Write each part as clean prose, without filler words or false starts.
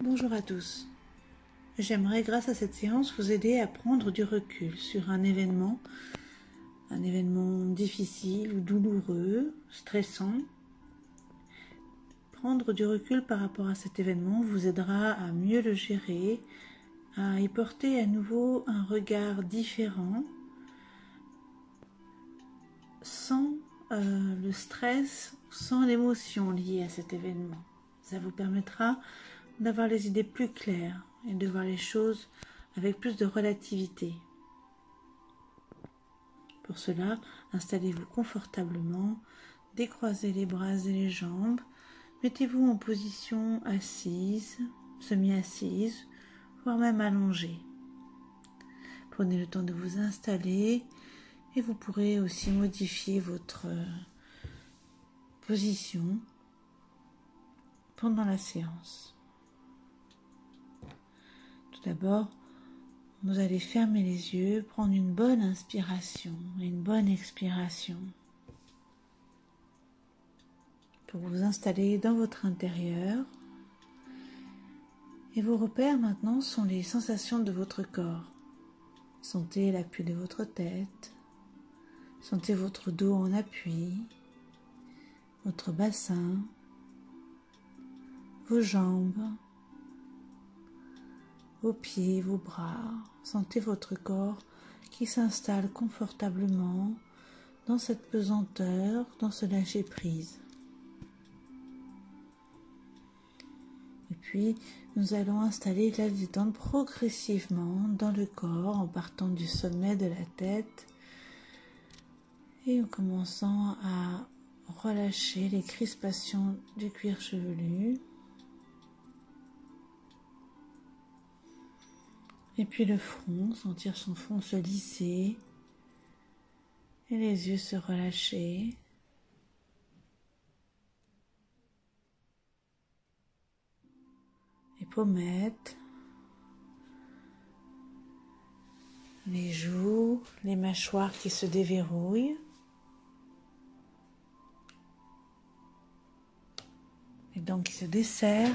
Bonjour à tous. J'aimerais, grâce à cette séance, vous aider à prendre du recul sur un événement difficile ou douloureux, stressant. Prendre du recul par rapport à cet événement vous aidera à mieux le gérer, à y porter à nouveau un regard différent, sans le stress, sans l'émotion liée à cet événement. Ça vous permettra d'avoir les idées plus claires et de voir les choses avec plus de relativité. Pour cela, installez-vous confortablement, décroisez les bras et les jambes, mettez-vous en position assise, semi-assise, voire même allongée. Prenez le temps de vous installer et vous pourrez aussi modifier votre position pendant la séance. Tout d'abord, vous allez fermer les yeux, prendre une bonne inspiration et une bonne expiration pour vous installer dans votre intérieur. Et vos repères maintenant sont les sensations de votre corps. Sentez l'appui de votre tête, sentez votre dos en appui, votre bassin, vos jambes, vos pieds, vos bras. Sentez votre corps qui s'installe confortablement dans cette pesanteur, dans ce lâcher-prise. Et puis, nous allons installer la détente progressivement dans le corps en partant du sommet de la tête et en commençant à relâcher les crispations du cuir chevelu. Et puis le front, sentir son front se lisser et les yeux se relâcher. Les pommettes, les joues, les mâchoires qui se déverrouillent. Les dents qui se desserrent.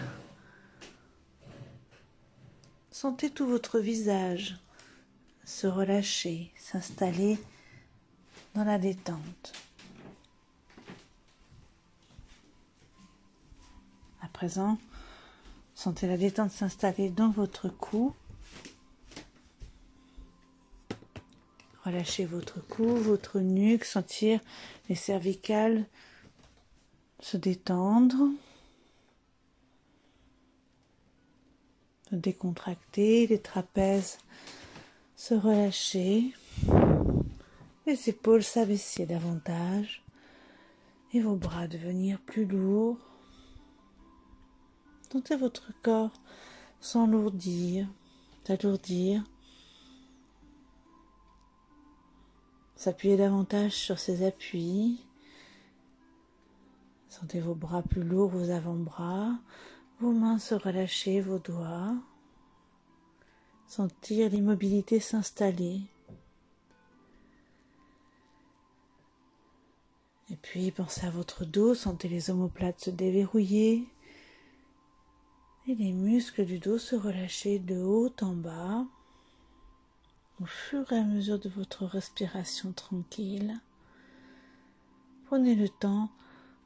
Sentez tout votre visage se relâcher, s'installer dans la détente. À présent, sentez la détente s'installer dans votre cou. Relâchez votre cou, votre nuque, sentir les cervicales se détendre, se décontracter, les trapèzes se relâcher, les épaules s'abaisser davantage et vos bras devenir plus lourds. Sentez votre corps s'alourdir, s'appuyer davantage sur ses appuis. Sentez vos bras plus lourds, vos avant-bras, vos mains se relâcher, vos doigts. Sentir l'immobilité s'installer. Et puis pensez à votre dos, sentez les omoplates se déverrouiller et les muscles du dos se relâcher de haut en bas au fur et à mesure de votre respiration tranquille. Prenez le temps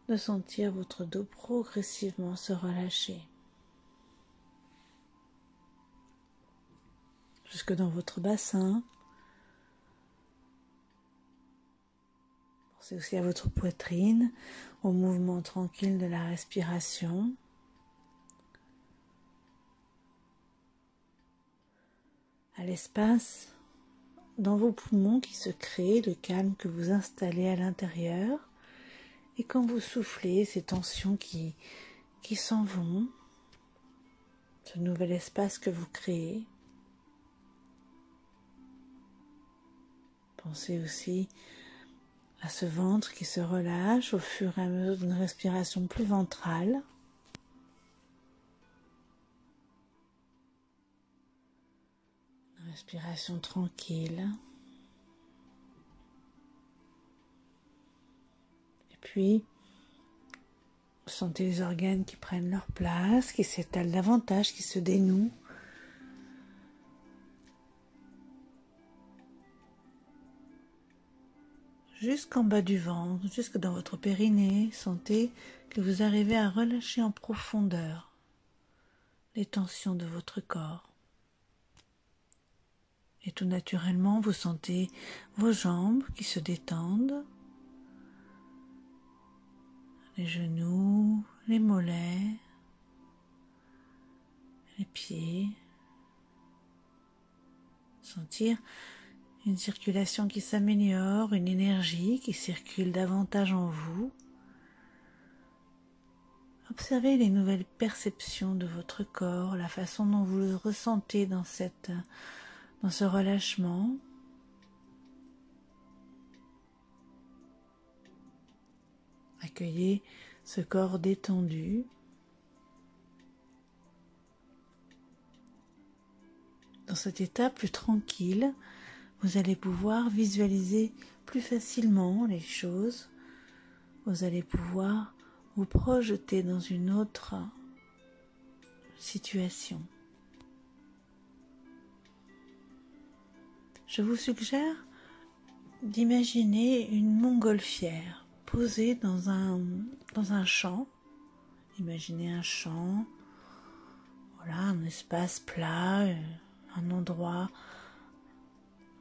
de sentir votre dos progressivement se relâcher jusque dans votre bassin. Pensez aussi à votre poitrine, au mouvement tranquille de la respiration. À l'espace dans vos poumons qui se crée, le calme que vous installez à l'intérieur. Et quand vous soufflez, ces tensions qui s'en vont, ce nouvel espace que vous créez. Pensez aussi à ce ventre qui se relâche au fur et à mesure d'une respiration plus ventrale. Une respiration tranquille. Et puis, Sentez les organes qui prennent leur place, qui s'étalent davantage, qui se dénouent. Jusqu'en bas du ventre, jusque dans votre périnée, sentez que vous arrivez à relâcher en profondeur les tensions de votre corps. Et tout naturellement, vous sentez vos jambes qui se détendent, les genoux, les mollets, les pieds. Sentir une circulation qui s'améliore, une énergie qui circule davantage en vous. Observez les nouvelles perceptions de votre corps, la façon dont vous le ressentez dans ce relâchement. Accueillez ce corps détendu. Dans cet état plus tranquille, vous allez pouvoir visualiser plus facilement les choses. Vous allez pouvoir vous projeter dans une autre situation. Je vous suggère d'imaginer une montgolfière posée dans un champ. Imaginez un champ, voilà, un espace plat, un endroit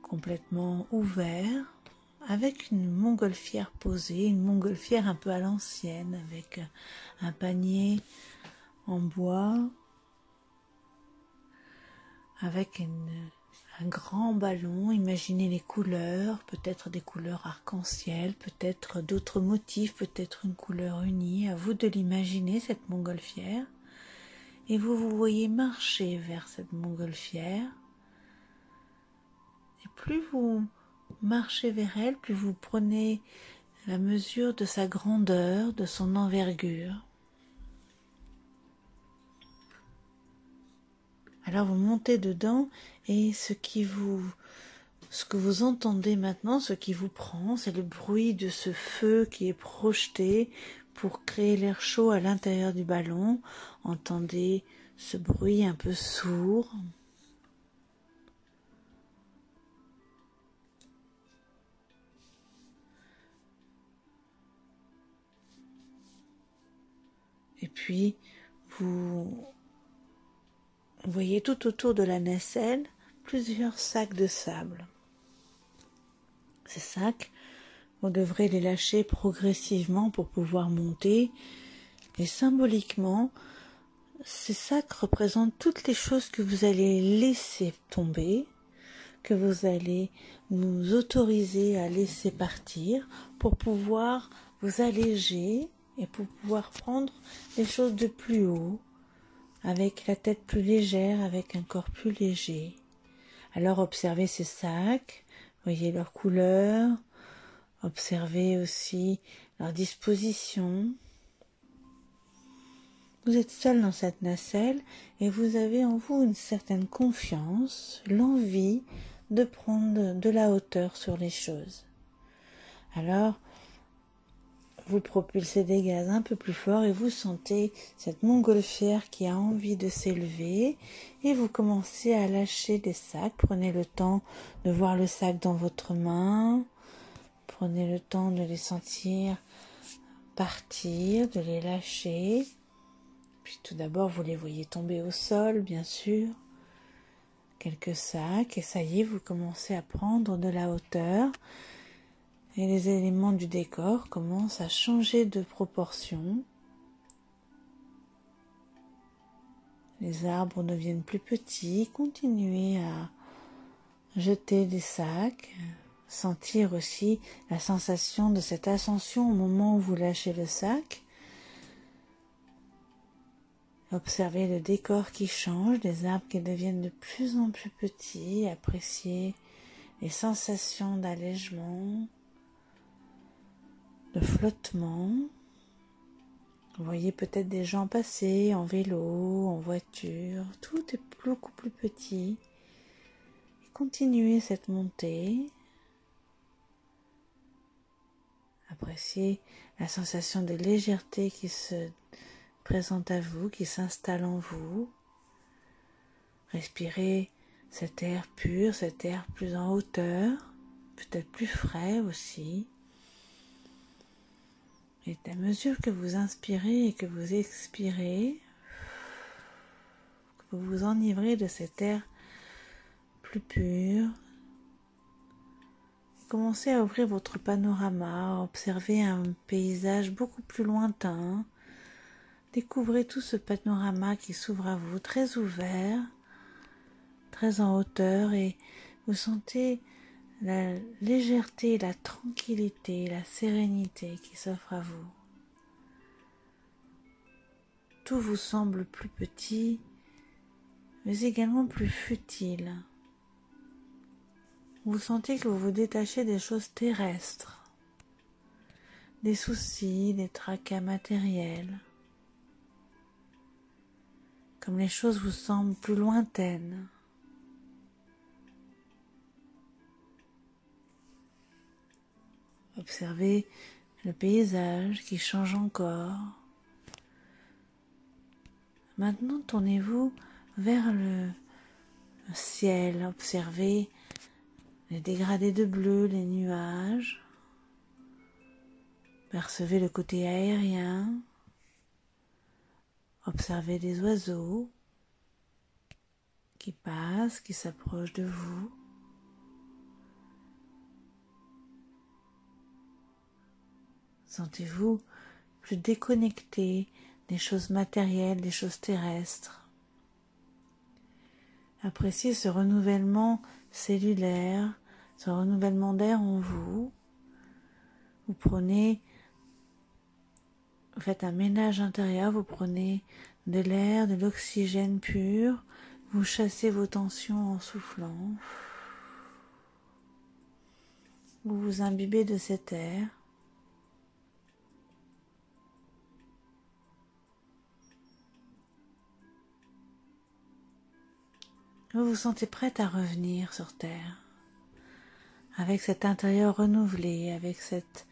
complètement ouvert, avec une montgolfière posée, une montgolfière un peu à l'ancienne, avec un panier en bois, avec un grand ballon. Imaginez les couleurs, peut-être des couleurs arc-en-ciel, peut-être d'autres motifs, peut-être une couleur unie. À vous de l'imaginer, cette montgolfière. Et vous voyez marcher vers cette montgolfière. Et plus vous marchez vers elle, plus vous prenez la mesure de sa grandeur, de son envergure. Alors vous montez dedans et ce que vous entendez maintenant, ce qui vous prend, c'est le bruit de ce feu qui est projeté pour créer l'air chaud à l'intérieur du ballon. Entendez ce bruit un peu sourd. Et puis, vous voyez tout autour de la nacelle plusieurs sacs de sable. Ces sacs, vous devrez les lâcher progressivement pour pouvoir monter. Et symboliquement, ces sacs représentent toutes les choses que vous allez laisser tomber, que vous allez nous autoriser à laisser partir pour pouvoir vous alléger et pour pouvoir prendre les choses de plus haut, avec la tête plus légère, avec un corps plus léger. Alors observez ces sacs, voyez leur couleur, observez aussi leur disposition. Vous êtes seul dans cette nacelle et vous avez en vous une certaine confiance, l'envie de prendre de la hauteur sur les choses. Alors, vous propulsez des gaz un peu plus fort et vous sentez cette montgolfière qui a envie de s'élever et vous commencez à lâcher des sacs. Prenez le temps de voir le sac dans votre main. Prenez le temps de les sentir partir, de les lâcher. Puis tout d'abord, vous les voyez tomber au sol, bien sûr. Quelques sacs et ça y est, vous commencez à prendre de la hauteur. Et les éléments du décor commencent à changer de proportion. Les arbres deviennent plus petits. Continuez à jeter des sacs. Sentir aussi la sensation de cette ascension au moment où vous lâchez le sac. Observez le décor qui change, les arbres qui deviennent de plus en plus petits. Appréciez les sensations d'allègement, de flottement. Vous voyez peut-être des gens passer en vélo, en voiture. Tout est beaucoup plus petit. Et continuez cette montée. Appréciez la sensation de légèreté qui se présente à vous, qui s'installe en vous. Respirez cet air pur, cet air plus en hauteur, peut-être plus frais aussi. Et à mesure que vous inspirez et que vous expirez, que vous vous enivrez de cet air plus pur, commencez à ouvrir votre panorama, à observer un paysage beaucoup plus lointain. Découvrez tout ce panorama qui s'ouvre à vous, très ouvert, très en hauteur, et vous sentez la légèreté, la tranquillité, la sérénité qui s'offre à vous. Tout vous semble plus petit, mais également plus futile. Vous sentez que vous vous détachez des choses terrestres, des soucis, des tracas matériels, comme les choses vous semblent plus lointaines. Observez le paysage qui change encore. Maintenant, tournez-vous vers le ciel. Observez les dégradés de bleu, les nuages. Percevez le côté aérien. Observez les oiseaux qui passent, qui s'approchent de vous. Sentez-vous plus déconnecté des choses matérielles, des choses terrestres. Appréciez ce renouvellement cellulaire, ce renouvellement d'air en vous. Vous faites un ménage intérieur, vous prenez de l'air, de l'oxygène pur, vous chassez vos tensions en soufflant. Vous vous imbibez de cet air. Vous vous sentez prête à revenir sur Terre, avec cet intérieur renouvelé, avec cette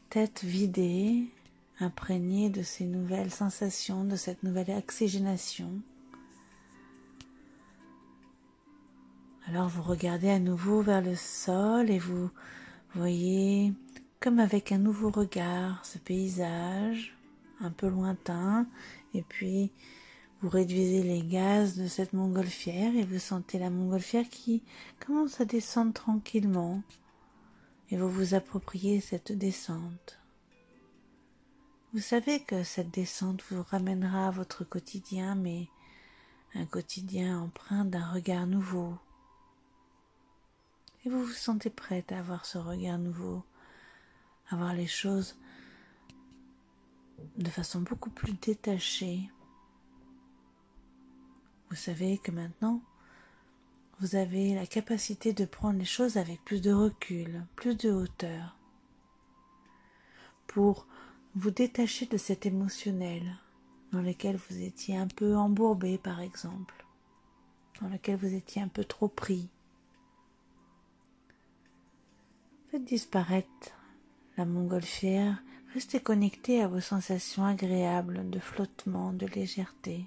tête vidée, imprégnée de ces nouvelles sensations, de cette nouvelle oxygénation. Alors vous regardez à nouveau vers le sol et vous voyez comme avec un nouveau regard ce paysage un peu lointain, et puis vous réduisez les gaz de cette montgolfière et vous sentez la montgolfière qui commence à descendre tranquillement, et vous vous appropriez cette descente. Vous savez que cette descente vous ramènera à votre quotidien, mais un quotidien empreint d'un regard nouveau. Et vous vous sentez prête à avoir ce regard nouveau, à voir les choses de façon beaucoup plus détachée. Vous savez que maintenant, vous avez la capacité de prendre les choses avec plus de recul, plus de hauteur, pour vous détacher de cet émotionnel dans lequel vous étiez un peu embourbé, par exemple, dans lequel vous étiez un peu trop pris. Faites disparaître la montgolfière, restez connecté à vos sensations agréables de flottement, de légèreté.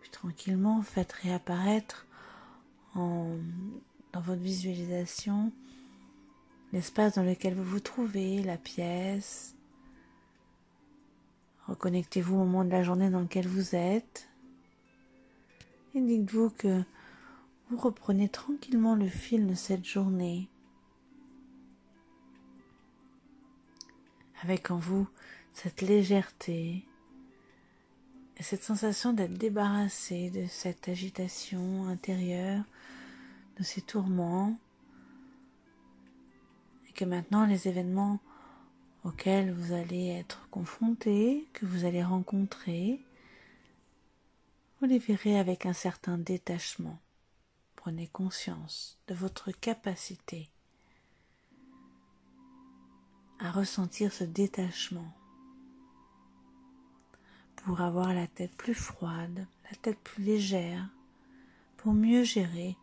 Puis tranquillement, faites réapparaître dans votre visualisation l'espace dans lequel vous vous trouvez, la pièce. Reconnectez-vous au moment de la journée dans lequel vous êtes. Et dites-vous que vous reprenez tranquillement le fil de cette journée, avec en vous cette légèreté et cette sensation d'être débarrassé de cette agitation intérieure, de ces tourments, et que maintenant les événements auxquels vous allez être confrontés, que vous allez rencontrer, vous les verrez avec un certain détachement. Prenez conscience de votre capacité à ressentir ce détachement pour avoir la tête plus froide, la tête plus légère, pour mieux gérer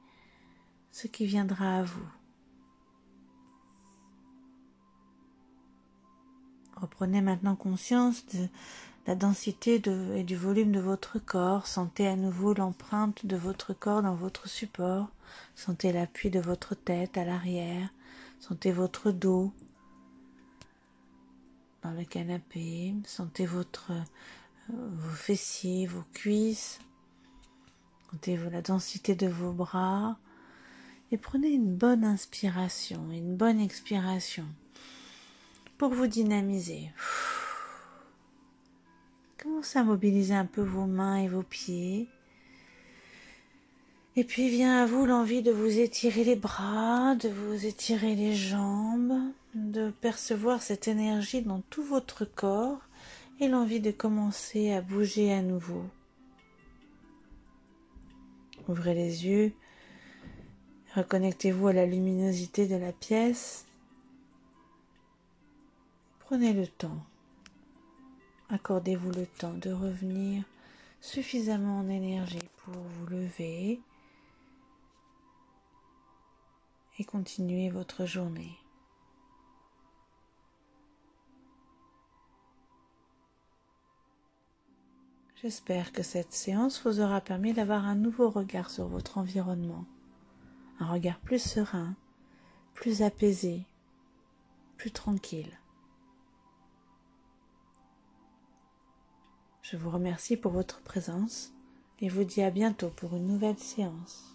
ce qui viendra à vous. Reprenez maintenant conscience de la densité et du volume de votre corps. Sentez à nouveau l'empreinte de votre corps dans votre support. Sentez l'appui de votre tête à l'arrière. Sentez votre dos dans le canapé. Sentez vos fessiers, vos cuisses. Sentez la densité de vos bras. Et prenez une bonne inspiration, une bonne expiration pour vous dynamiser. Commencez à mobiliser un peu vos mains et vos pieds. Et puis vient à vous l'envie de vous étirer les bras, de vous étirer les jambes, de percevoir cette énergie dans tout votre corps et l'envie de commencer à bouger à nouveau. Ouvrez les yeux, reconnectez-vous à la luminosité de la pièce. Prenez le temps. Accordez-vous le temps de revenir suffisamment en énergie pour vous lever et continuer votre journée. J'espère que cette séance vous aura permis d'avoir un nouveau regard sur votre environnement, un regard plus serein, plus apaisé, plus tranquille. Je vous remercie pour votre présence et vous dis à bientôt pour une nouvelle séance.